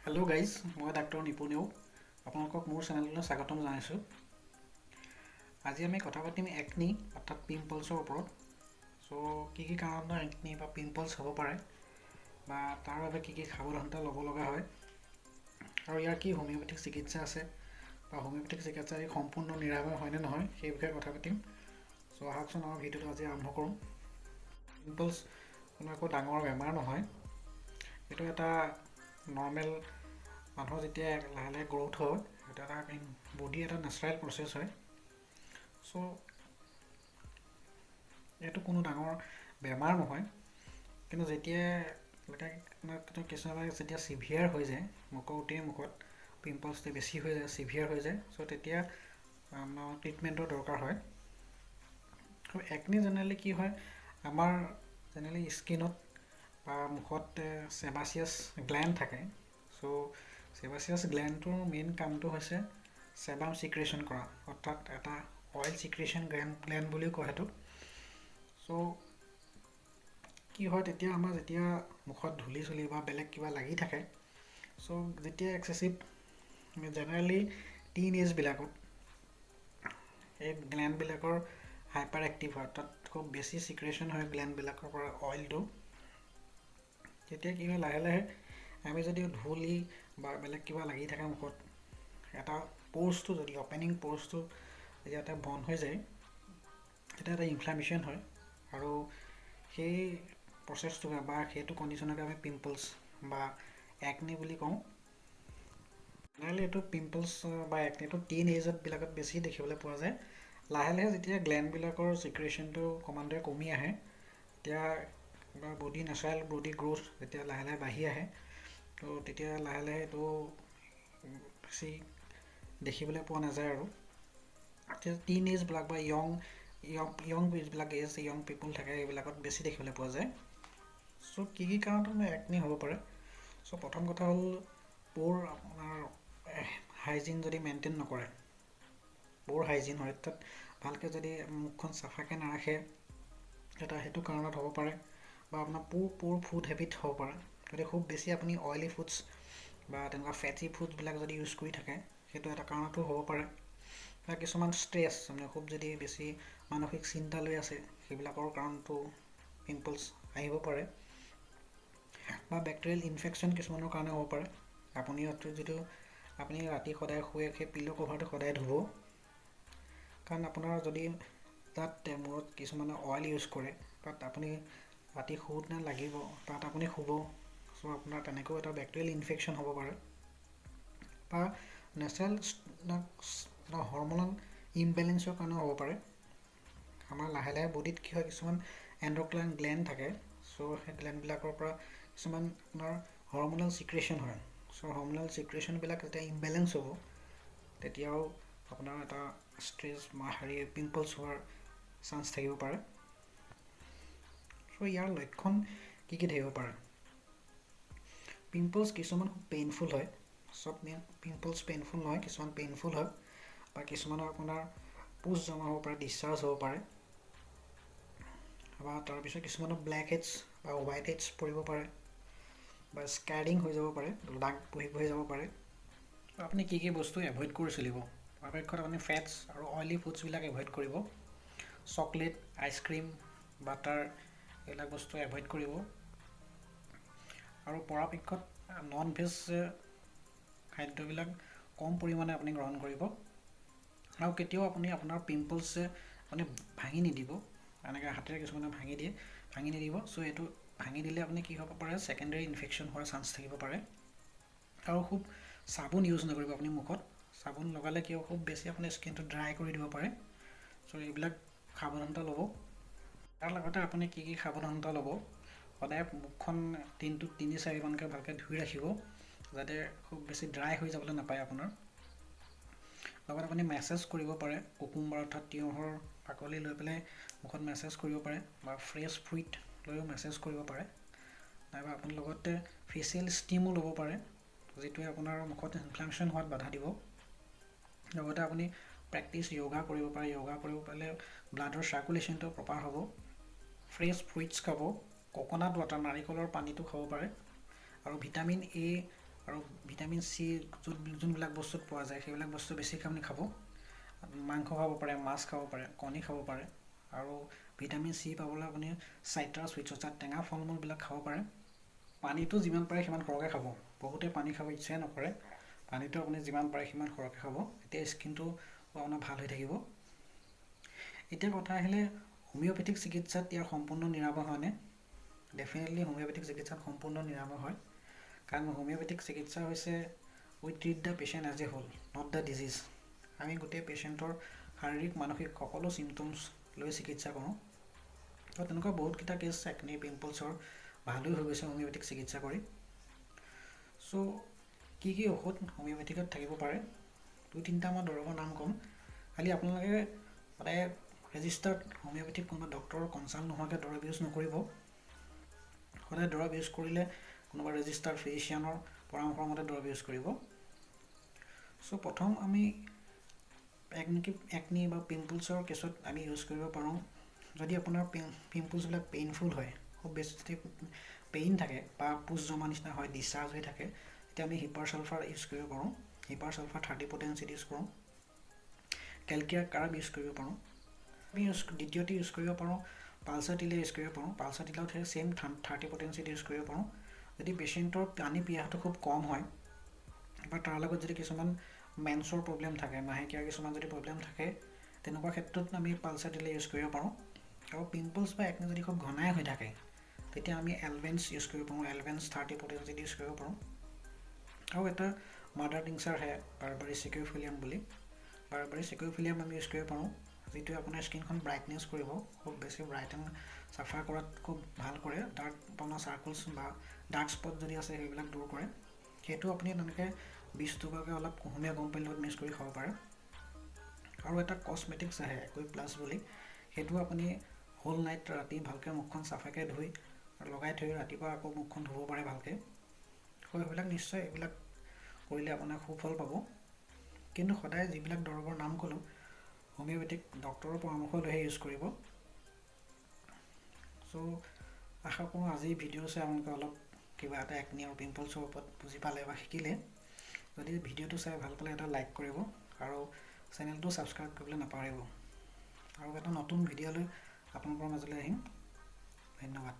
Hello' guys, মই doctor নিপুণেও আপোনালোকক মোৰ চেনেললৈ স্বাগতম জনাইছোঁ। আজি আমি কথা পাতিম একনি অৰ্থাৎ পিম্পলছৰ ওপৰত। কি কাৰণত একনি বা পিম্পলছ হ'ব পাৰে বা তাৰ বাবে কি সাৱধানতা ল'ব লগা হয় আৰু ইয়াৰ কি হোমিঅ'পেথিক চিকিৎসা আছে বা হোমিঅ'পেথিক চিকিৎসা সম্পূৰ্ণ নিৰাময় হয়নে নহয় সেই বিষয়ে কথা পাতিম। আহকচোন আমাৰ ভিডিঅ'টো আজি আৰম্ভ কৰোঁ। পিম্পলছ কোনো একো ডাঙৰ বেমাৰ নহয়, এইটো এটা নৰ্মেল মানুহৰ যেতিয়া লাহে লাহে গ্ৰ'থ হয়, সেইটো এটা বডিৰ এটা নেচাৰেল প্ৰচেছ হয়। এইটো কোনো ডাঙৰ বেমাৰ নহয়, কিন্তু কিছুমানে যেতিয়া ছিভিয়াৰ হৈ যায়, মুখত পিম্পলছটো বেছি হৈ যায়, ছিভিয়াৰ হৈ যায়, তেতিয়া আমাৰ ট্ৰিটমেণ্টৰ দৰকাৰ হয়। একনি জেনেৰেলি কি হয়, আমাৰ জেনেৰেলি স্কিনত বা মুখত সেবাচিয়াছ গ্লেণ্ড থাকে। সেবাচিয়াছ গ্লেণ্ডটোৰ মেইন কামটো হৈছে সেবাম চিক্ৰেশ্যন কৰা, অৰ্থাৎ এটা অইল চিক্ৰেশ্যন গ্লেণ্ড বুলিও কয় সেইটো। কি হয়, তেতিয়া আমাৰ যেতিয়া মুখত ধূলি চুলি বা বেলেগ কিবা লাগি থাকে, যেতিয়া এক্সেচিভ জেনেৰেলি টিন এজবিলাকত এই গ্লেণ্ডবিলাকৰ হাইপাৰ এক্টিভ হয়, তাত খুব বেছি চিক্ৰেশ্যন হয় গ্লেণ্ডবিলাকৰ পৰা অইলটো। তেতিয়া কি হয়, লাহে লাহে আমি যদি ধূলি বা বেলেগ কিবা লাগি থাকে মুখত, এটা প'ৰ্চটো যদি অপেনিং প'ৰ্চটো যেতিয়া এটা বন্ধ হৈ যায়, তেতিয়া এটা ইনফ্লামেশ্যন হয় আৰু সেই প্ৰচেছটো বা সেইটো কণ্ডিশ্যনকে আমি পিম্পলছ বা একনি বুলি কওঁ। জেনেৰেলি এইটো পিম্পলছ বা একনিটো টিন এজবিলাকত বেছি দেখিবলৈ পোৱা যায়। লাহে লাহে যেতিয়া গ্লেণ্ডবিলাকৰ চিক্ৰেশ্যনটো ক্ৰমান্বয়ে কমি আহে, তেতিয়া নেচাৰেল বডি গ্ৰ'থ যেতিয়া লাহে লাহে বাঢ়ি আহে, তেতিয়া লাহে লাহে এইটো বেছি দেখিবলৈ পোৱা নাযায় আৰু টিন এজবিলাক বা য়ং যিবিলাক য়ং পিপুল থাকে, এইবিলাকত বেছি দেখিবলৈ পোৱা যায়। কি কাৰণত একনি হ'ব পাৰে? প্ৰথম কথা হ'ল, আপোনাৰ হাইজিন যদি মেইনটেইন নকৰে, হাইজিন হয়, তাত ভালকৈ যদি মুখখন চাফাকৈ নাৰাখে, সেইটো কাৰণত হ'ব পাৰে। বা আপোনাৰ ফুড হেবিট হ'ব পাৰে, যদি খুব বেছি আপুনি অইলি ফুডছ বা তেনেকুৱা ফেটি ফুডছবিলাক যদি ইউজ কৰি থাকে, সেইটো এটা কাৰণতো হ'ব পাৰে। বা কিছুমান ষ্ট্ৰেছ, খুব যদি বেছি মানসিক চিন্তা লৈ আছে, সেইবিলাকৰ কাৰণতো পিম্পলছ আহিব পাৰে। বা বেক্টেৰিয়েল ইনফেকশ্যন কিছুমানৰ কাৰণে হ'ব পাৰে। আপুনি ৰাতি সদায় শুৱে, সেই পিলো কভাৰটো সদায় ধুব, কাৰণ আপোনাৰ যদি তাত মূৰত কিছুমানে অইল ইউজ কৰে, তাত আপুনি ৰাতি শুওঁতে লাগিব, তাত আপুনি শুব, আপোনাৰ তেনেকৈও এটা বেক্টেৰিয়েল ইনফেকশ্যন হ'ব পাৰে। বা নেচাৰেল হৰম'নেল ইমবেলেঞ্চৰ কাৰণেও হ'ব পাৰে। আমাৰ লাহে লাহে বডিত কি হয়, কিছুমান এণ্ডক্ৰাইন গ্লেণ্ড থাকে, সেই গ্লেণ্ডবিলাকৰ পৰা কিছুমান আপোনাৰ হৰম'নেল চিক্ৰেশ্যন হয়। হৰম'নেল চিক্ৰেশ্যনবিলাক যেতিয়া ইমবেলেঞ্চ হ'ব, তেতিয়াও আপোনাৰ এটা ষ্ট্ৰেছ পিম্পলছ হোৱাৰ চান্স থাকিব পাৰে। ইয়াৰ লক্ষণ কি থাকিব পাৰে? পিম্পলছ কিছুমান খুব পেইনফুল হয়, পিম্পলছ পেইনফুল নহয়, কিছুমান পেইনফুল হয়। বা কিছুমানৰ আপোনাৰ পুজ জমা হ'ব পাৰে, ডিছচাৰ্জ হ'ব পাৰে। বা তাৰপিছত কিছুমানৰ ব্লেক হেডছ বা হোৱাইট হেডছ পৰিব পাৰে, বা স্কেৰিং হৈ যাব পাৰে, দাগ বহি যাব পাৰে। আপুনি কি বস্তু এভইড কৰি চলিব? পৰাপক্ষত আপুনি ফেটছ আৰু অইলি ফুডছবিলাক এভইড কৰিব। চকলেট, আইচক্ৰীম, বাটাৰ, এইবিলাক বস্তু এভইড কৰিব। আৰু পৰাপক্ষত নন ভেজ খাদ্যবিলাক কম পৰিমাণে আপুনি গ্ৰহণ কৰিব। আৰু কেতিয়াও আপুনি আপোনাৰ পিম্পলছ আপুনি ভাঙি নিদিব, এনেকৈ হাতেৰে কিছুমানে ভাঙি নিদিব। এইটো ভাঙি দিলে আপুনি কি হ'ব পাৰে, ছেকেণ্ডেৰী ইনফেকশ্যন হোৱাৰ চান্স থাকিব পাৰে। আৰু খুব চাবোন ইউজ নকৰিব আপুনি মুখত। চাবোন লগালে কিয়, খুব বেছি আপুনি স্কিনটো ড্ৰাই কৰি দিব পাৰে। এইবিলাক সাৱধানতা ল'ব। তাৰ লগতে আপুনি কি সাৱধানতা ল'ব, সদায় মুখখন দিনটোত 3-4বাৰকৈ ভালকৈ ধুই ৰাখিব, যাতে খুব বেছি ড্ৰাই হৈ যাবলৈ নাপায় আপোনাৰ। লগত আপুনি মেছেজ কৰিব পাৰে, কুকুম্বাৰ অৰ্থাৎ তিয়ঁহৰ বাকলি লৈ পেলাই মুখত মেছেজ কৰিব পাৰে, বা ফ্ৰেছ ফ্ৰুইট লৈও মেছেজ কৰিব পাৰে। নাইবা আপুনি লগতে ফেচিয়েল ষ্টিমো ল'ব পাৰে, যিটোৱে আপোনাৰ মুখত ইনফ্লামেশ্যন হোৱাত বাধা দিব। লগতে আপুনি প্ৰেক্টিছ য়োগা কৰিব পাৰে, য়োগা কৰিব পাৰিলে ব্লাডৰ চাৰ্কুলেশ্যনটো প্ৰপাৰ হ'ব। ফ্ৰেছ ফ্ৰুইটছ খাব, ক'ক'নাট ৱাটাৰ, নাৰিকলৰ পানীটো খাব পাৰে। আৰু ভিটামিন এ আৰু ভিটামিন চি যোনবিলাক বস্তুত পোৱা যায় সেইবিলাক বস্তু বেছিকৈ আপুনি খাব। মাংস খাব পাৰে, মাছ খাব পাৰে, কণী খাব পাৰে। আৰু ভিটামিন চি পাবলৈ আপুনি চাইট্ৰাছ ফ্ৰুইটছ অৰ্থাৎ টেঙা ফল মূলবিলাক খাব পাৰে। পানীটো যিমান পাৰে সিমান সৰহকৈ খাব। বহুতে পানী খাব ইচ্ছাই নকৰে। পানীটো আপুনি যিমান পাৰে সিমান সৰহকৈ খাব, এতিয়া স্কিনটো আপোনাৰ ভাল হৈ থাকিব। এতিয়া কথা আহিলে হোমিঅ'পেথিক চিকিৎসাত ইয়াৰ সম্পূৰ্ণ নিৰাময় হয়নে? ডেফিনেটলি হোমিঅ'পেথিক চিকিৎসাত সম্পূৰ্ণ নিৰাময় হয়। কাৰণ হোমিঅ'পেথিক চিকিৎসা হৈছে we treat the patient as a whole, not the disease. আমি গোটেই পেচেণ্টৰ শাৰীৰিক মানসিক সকলো চিমটমছ লৈ চিকিৎসা কৰোঁ। তো তেনেকুৱা বহুতকেইটা কেছ একনি পিম্পলছৰ ভালেই হৈ গৈছে হোমিঅ'পেথিক চিকিৎসা কৰি। চ' কি ঔষধ হোমিঅ'পেথিকত থাকিব পাৰে, 2-3টা মই দৰৱৰ নাম ক'ম। খালি আপোনালোকে সদায় ৰেজিষ্টাৰ্ড হোমিঅ'পেথিক কোনোবা ডক্টৰৰ কনচাল্ট নোহোৱাকৈ দৰৱ ইউজ নকৰিব। সদায় দৰৱ ইউজ কৰিলে কোনোবা ৰেজিষ্টাৰ্ড ফিজিচিয়ানৰ পৰামৰ্শ মতে দৰৱ ইউজ কৰিব। চ' প্ৰথম আমি একনি বা পিম্পলছৰ কেছত আমি ইউজ কৰিব পাৰোঁ। যদি আপোনাৰ পিম্পলছবিলাক পেইনফুল হয়, খুব বেছি যদি পেইন থাকে বা পুজ জমা নিচিনা হয়, ডিছচাৰ্জ হৈ থাকে, তেতিয়া আমি হিপাৰ ছালফাৰ ইউজ কৰিব পাৰোঁ। হিপাৰ ছালফাৰ 30 পটেনচিত ইউজ কৰোঁ। কেলকিয়াৰ কাৰ্ব ইউজ কৰিব পাৰোঁ। আমি দ্বিতীয়তে ইউজ কৰিব পাৰোঁ পালচাটিলা ইউজ কৰিব পাৰোঁ। পালচাটিলাও ছেইম 30 পটেনচিত ইউজ কৰিব পাৰোঁ। যদি পেচেণ্টৰ পানী পিয়াহটো খুব কম হয় বা তাৰ লগত যদি কিছুমান মেন্সৰ প্ৰব্লেম থাকে, মাহেকীয়াৰ কিছুমান যদি প্ৰব্লেম থাকে, তেনেকুৱা ক্ষেত্ৰত আমি পালচাটিলা ইউজ কৰিব পাৰোঁ। আৰু পিম্পলছ বা একনি যদি খুব ঘনাই হৈ থাকে, তেতিয়া আমি এলভেন্স ইউজ কৰিব পাৰোঁ। এলভেন্স 30 পটেনচিত ইউজ কৰিব পাৰোঁ। আৰু এটা মাদাৰ টিংচাৰ আহে বাৰবাৰী ছিকুইফিলিয়াম বুলি, বাৰবাৰী ছিকুইফিলিয়াম আমি ইউজ কৰিব পাৰোঁ, যিটোৱে আপোনাৰ স্কিনখন ব্ৰাইটনেছ কৰিব, খুব বেছি ব্ৰাইটেন চাফা কৰাত খুব ভাল কৰে। ডাৰ্ক আপোনাৰ চাৰ্কলছ বা ডাৰ্ক স্পট যদি আছে সেইবিলাক দূৰ কৰে। সেইটো আপুনি তেনেকৈ 20 টকাকৈ অলপ কুহুমীয়া গৰম পানীৰ লগত মিক্স কৰি খাব পাৰে। আৰু এটা কছমেটিক্স আহে একুইপ্লাছ বুলি, সেইটো আপুনি হোল নাইট ৰাতি ভালকৈ মুখখন চাফাকৈ ধুই লগাই থৈ ৰাতিপুৱা আকৌ মুখখন ধুব পাৰে ভালকৈ। সেইবিলাক নিশ্চয় এইবিলাক কৰিলে আপোনাৰ সুফল পাব। কিন্তু সদায় যিবিলাক দৰৱৰ নাম ক'লোঁ হোমিঅ'পেথিক ডক্টৰৰ পৰামৰ্শ লৈহে ইউজ কৰিব। চ' আশা কৰোঁ আজি ভিডিঅ' চাই আপোনালোকে অলপ কিবা এটা একনি আৰু পিম্পলছৰ ওপৰত বুজি পালে বা শিকিলে। যদি ভিডিঅ'টো চাই ভাল পালে এটা লাইক কৰিব আৰু চেনেলটো ছাবস্ক্ৰাইব কৰিবলৈ নাপাহৰিব। আৰু এটা নতুন ভিডিঅ' লৈ আপোনালোকৰ মাজলৈ আহিম। ধন্যবাদ।